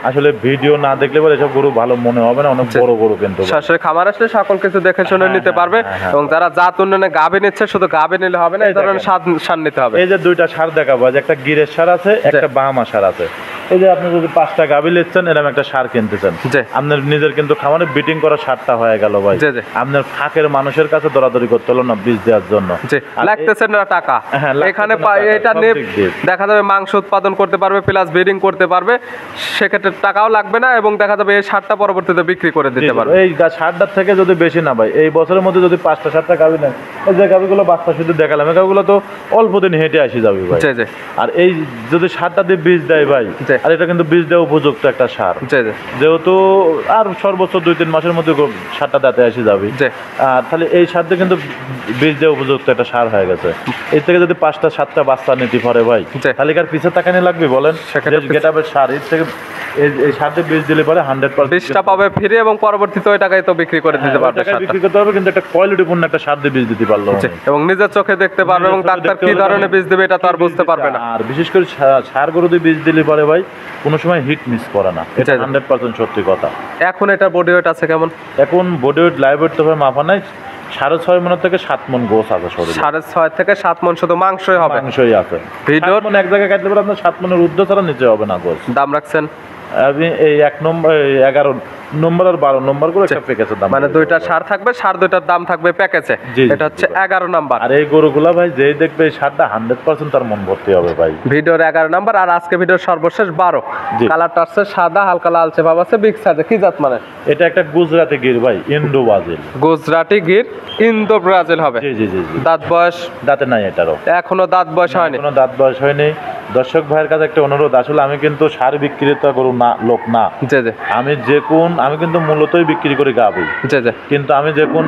আসলে ভিডিও না দেখলে পরে এসব গরু ভালো মনে হবে না, অনেক বড় গরু কিন্তু সরাসরি খামার আসলে সকল কিছু দেখে শুনে নিতে পারবে। এবং যারা জাত উন্নয়নে গাভী নিচ্ছে, শুধু গাভী নিলে হবে না, এই ধরনের ষাঁড় নিতে হবে। এই যে 2টা ষাঁড় দেখাবো, একটা গিরের ষাঁড় আছে, একটা বাহামা ষাঁড় আছে। এই যে আপনি যদি 5টা গাভী নিচ্ছেন, এরকম একটা ষাঁড় কিনতেছেন, আপনার নিজের কিন্তু খামারে বিটিং করা ষাঁড়টা হয়ে গেল ভাই। আপনার ফাঁকের মানুষের কাছে দরাদরি করতে হলো না বীজ দেওয়ার জন্য, লাগতেছে না টাকা। এখানে এটা নিয়ে দেখা যাবে মাংস উৎপাদন করতে পারবে, প্লাস ব্রিডিং করতে পারবে, সেক্ষেত্রে টাকাও লাগবে না। এবং দেখা যাবে এই ষাঁড়টা পরবর্তীতে বিক্রি করে দিতে পারবে। এই ষাঁড়টার থেকে যদি বেশি না ভাই, এই বছরের মধ্যে যদি 5টা-7টা গাভী নেন, এই যে গাভীগুলো বাচ্চা শুধু দেখালাম, এই গাভীগুলো তো অল্প দিন হেঁটে আসি যাবে ভাই। আর এই যদি ষাঁড়টা দিয়ে বীজ দেয় ভাই, আর এটা কিন্তু বীজ দেওয়া উপযুক্ত একটা ষাঁড়, যেহেতু আর সর্বোচ্চ 2-3 মাসের মধ্যে ষাঁড়টা দাঁতে আসি যাবে। আর তাহলে এই ষাঁড় দিয়ে কিন্তু বীজ দেওয়া উপযুক্ত একটা ষাঁড় হয়ে গেছে। এর থেকে যদি 5টা-7টা বাচ্চা নিতে পারে ভাই, তাহলে কার পিছে টাকা নিয়ে লাগবে বলেন? গেটাবের ষাঁড়, এর থেকে এই ষাঁড়ে বীজ দিলে পরে 100% বীজটা পাবে ফ্রি, এবং পরবর্তীতে ওই টাকায় তো বিক্রি করে দিতে পারবে। বিক্রি করতে হবে, কিন্তু একটা কোয়ালিটিপূর্ণ একটা ষাঁড় দিয়ে বীজ দিতে পারলো, এবং নিজের চোখে দেখতে পারবে, এবং ডাক্তার কি ধরনের বীজ দেবে এটা তো আর বুঝতে পারবে না। আর বিশেষ করে ষাঁড় গরু দিয়ে বীজ দিলে পরে ভাই কোনো সময় হিট মিস করে না, এটা 100% সত্যি কথা। এখন এটা বডি ওয়েট আছে কেমন? এখন বডি ওয়েট লাইভ ওয়েট তো ভাই মাপা নাই, 6.5 মন থেকে 7 মন গোস আছে শরীরে। 6.5 থেকে 7 মন শুধু মাংসই হবে, মাংসই আছে। ভিডিওর 7 মন এক জায়গায় কাটলে পরে আপনার 7 মনের ঊর্ধ্ব ছাড়া নিচে হবে না গোস। দাম রাখছেন আমি এই 1 নম্বর 11 নম্বর আর 12 নম্বর করে একটা প্যাকেজের দাম, মানে দুইটা সার থাকবে, সার দুইটার দাম থাকবে প্যাকেজে। জি, এটা হচ্ছে 11 নাম্বার। আর এই গরুগুলা ভাই যেই দেখবে এই সারটা 100% তার মন ভর্তি হবে ভাই। ভিডিওর 11 নাম্বার আর আজকে ভিডিওর সর্বশেষ 12। জি। কালারটা আছে সাদা, হালকা লালচে ভাব আছে, বিগ সাইজে। কি জাত মানে? এটা একটা গুজরাটি গির ভাই, Indo Brazil. Gujarati Gir, Indo Brazil হবে। জি জি জি জি। দাঁত বয়স দাঁতে নাই এটারও, এখনো দাঁত বয়স হয়নি। কোনো দাঁত বয়স হয়নি। দর্শক ভাইয়ের কাছে একটা অনুরোধ, আসলে আমি কিন্তু সার বিক্রেতা গরু না, লোক না। জি জি আমি কিন্তু মূলতই বিক্রি করি গাভী, জি জি কিন্তু আমি যখন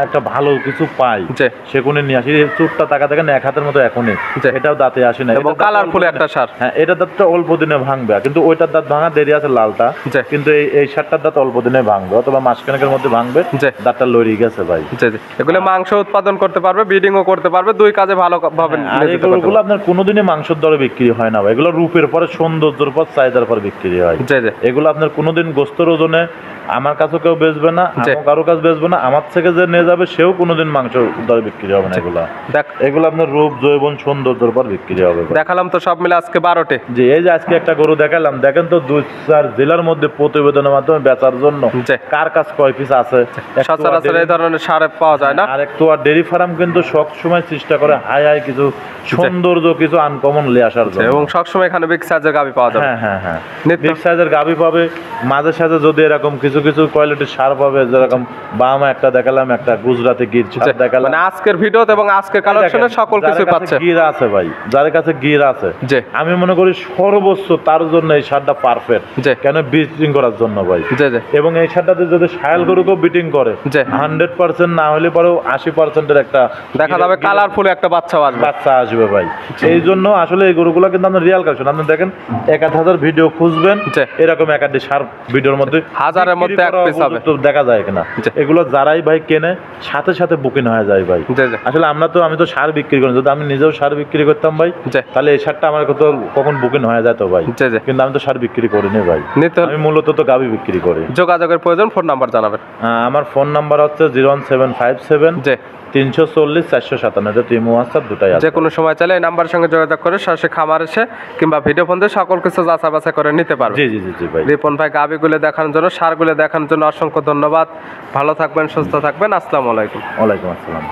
একটা ভালো কিছু পাই জি। সেগুলো নিয়ে আসি। চুটটা টাকা দেখেন 1 হাতের মতো এখনই, জি। এটাও দাঁতে আসে না। এবং এটার দাঁত কালারফুল অল্প একটা সার। হ্যাঁ, এটা দাঁতটা অল্প দিনে ভাঙবে, কিন্তু ওইটার দাঁত ভাঙা দেরি আছে লালটা। জি। কিন্তু এই সারটার দাঁত অল্প দিনে ভাঙবে, অথবা মাসখানেকের মধ্যে ভাঙবে। জি। দাঁতটা লড়ি গেছে ভাই। জি জি। এগুলো মাংস উৎপাদন করতে পারবে, ব্রিডিংও করতে পারবে, দুই কাজে ভালো ভাবে আর এই গরুগুলো আপনার কোনোদিনই মাংসের দরে বিক্রি হয় না ভাই। এগুলো রূপের পরে, সৌন্দর্যের পর, চাহিদার পর বিক্রি হয়। জি জি। এগুলো আপনার কোনোদিন গোস্তের ওজনে আমার কাছে কেউ বেচবে না, জি। আমিও কারো কাছে বেচবে না। আমার থেকে যে নিয়ে যাবে সেও কোনোদিন মাংস দরে বিক্রি হবে না। এগুলা এগুলো আপনার রূপ, জৈবন, সৌন্দর্যের পর বিক্রি হবে ভাই। দেখালাম তো সব মিলে আজকে 12টি। জি, এই যে আজকে একটা গরু দেখালাম, দেখেন তো 2-4 জেলার মধ্যে প্রতিবেদনের মাধ্যমে বেচার জন্য জি। কার কাছ কয় পিস আছে। সচরাচর এই ধরনের সার পাওয়া যায় না। আর একটু আর ডেরি ফার্ম কিন্তু সব সময় চেষ্টা করে হাই হাই কিছু সৌন্দর্য, কিছু আনকমন নিয়ে আসার জন্য। এবং সবসময় এখানে বিগ সাইজের গাভী পাওয়া যাবে। হ্যাঁ হ্যাঁ হ্যাঁ, নিত্য- বিগ সাইজের গাভী পাবে, মাঝে সাথে যদি এরকম কিছু কিছু কোয়ালিটির সার পাবে, যেরকম বামা একটা দেখালাম, একটা গুজরাটি গির সার দেখালাম। মানে আজকের ভিডিওতে এবং আজকের কালেকশনে সকল কিছু পাচ্ছে। গির আছে ভাই, যার কাছে গির আছে, জি। আমি মনে করি সর্বোচ্চ তার জন্য এই সারটা পারফেক্ট। জি। কেন? বিটিং করার জন্য ভাই। জি জি এবং এই সারটাতে যদি সায়াল গরুকেও বিটিং করে, জি। 100% না হলে পরেও 80%-এর একটা দেখা যাবে কালারফুল একটা বাচ্চাও আসবে। বাচ্চা আসবে ভাই। এই জন্য আসলে এই গরুগুলো কিন্তু আপনার রিয়াল কালেকশন। আপনি দেখেন 1000 ভিডিও খুঁজবেন, জি। এরকম 1 সার ভিডিওর মধ্যে হাজারের মধ্যে এক পিস হবে। তো দেখা যায় কিনা। জি। এগুলো যারাই ভাই কেনে সাথে সাথে বুকিং হয়ে যায় ভাই। জি জি আসলে আমি তো সার বিক্রি করি, যদি আমি নিজেও সার বিক্রি করতাম ভাই, জি। তাহলে এই সারটা আমার কত কখন বুকিং হয়ে যেত ভাই। জি জি। কিন্তু আমি তো সার বিক্রি করিনি ভাই, নিত্য আমি মূলত তো গাভী বিক্রি করি। যোগাযোগের প্রয়োজন, ফোন নাম্বার জানাবেন। আমার ফোন নাম্বার হচ্ছে 01757 জি। 340 457। এটা ইমো WhatsApp দুটাই আছে। যে কোনো সময় চাইলে এই নাম্বারের সঙ্গে যোগাযোগ করে সরাসরি খামার এসে কিংবা ভিডিও ফোন দিয়ে সকল কিছু যাচাই বাছাই করে নিতে পারবে। জি জি জি জি ভাই। রিপন ভাই গাভীগুলো দেখানোর জন্য, সারগুলো দেখানোর জন্য অসংখ্য ধন্যবাদ। ভালো থাকবেন, সুস্থ থাকবেন। আসসালামু আলাইকুম। ওয়ালাইকুম আসসালাম।